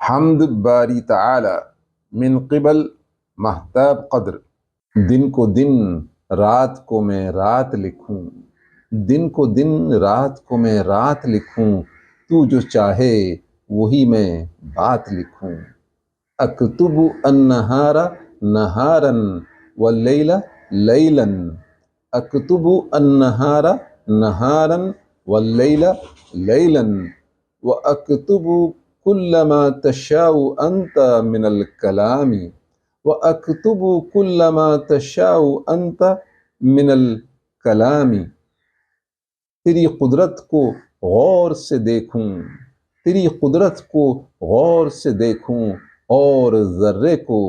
حمد باری تعالی من قبل محتاب قدر، دن کو دن رات کو میں رات لکھوں، دن کو دن رات کو میں رات لکھوں، تو جو چاہے وہی میں بات لکھوں۔ اکتب النہار نہارا واللیل لیلا، اکتب النہار نہارا واللیل لیلا، واکتب کل ما تشاء انت من الکلام، واکتب کل ما تشاء انت من الکلام۔ تیری قدرت کو غور سے دیکھوں، تیری قدرت کو غور سے دیکھوں، اور ذرے کو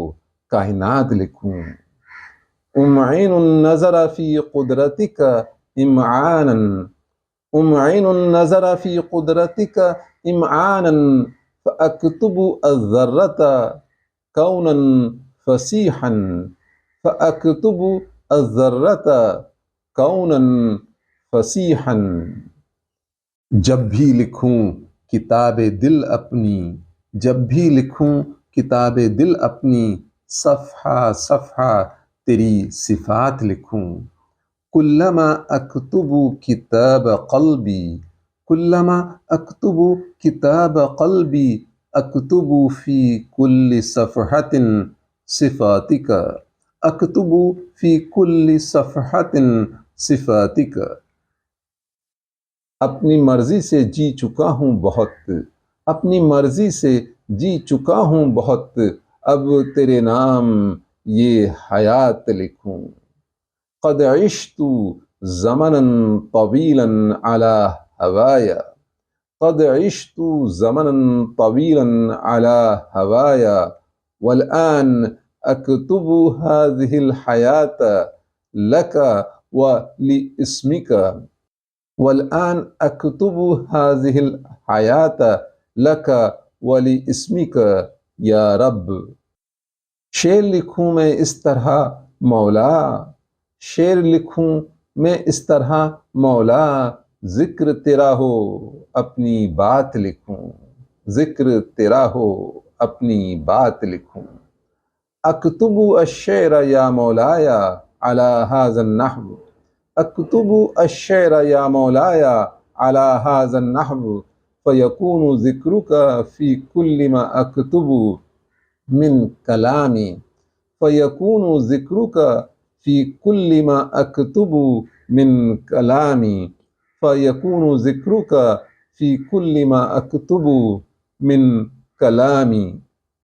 کائنات لکھوں۔ امعین النظر فی قدرتک امعانا، امعین النظر فی قدرتک امعانا، فاکتب الذرۃ کونا فصیحا، فاکتب الذرۃ کونا فصیحا۔ جب بھی لکھوں کتاب دل اپنی، جب بھی لکھوں کتاب دل اپنی، صفحہ صفحہ تیری صفات لکھوں۔ کلما اکتب کتاب قلبی، کلما اکتب کتاب قلبی، اکتب فی کل صفحۃ صفاتک، اکتب فی کل صفحۃ صفاتک۔ اپنی مرضی سے جی چکا ہوں بہت، اپنی مرضی سے جی چکا ہوں بہت، اب تیرے نام یہ حیات لکھوں۔ قد عشت زمنا طویلا علی ہوایا، قد عشت زمنا طویلا علی ہوایا، والآن اکتب هذه الحیاة لک ولاسمک، والآن اکتب هذه الحیاة لک ولاسمک یا رب۔ شعر لکھوں میں اس طرح مولا، شعر لکھوں میں اس طرح مولا، ذکر تیرا ہو اپنی بات لکھوں، ذکر تیرا ہو اپنی بات لکھوں۔ اکتب الشعر یا مولاي على هذا النحو، اکتب الشعر یا مولاي على هذا النحو، فيكون ذکرک في كل ما اکتب من کلامی، فيكون ذکرک في كل ما اکتب من کلامی، فيكون ذکرک في كل ما اکتب من کلامی۔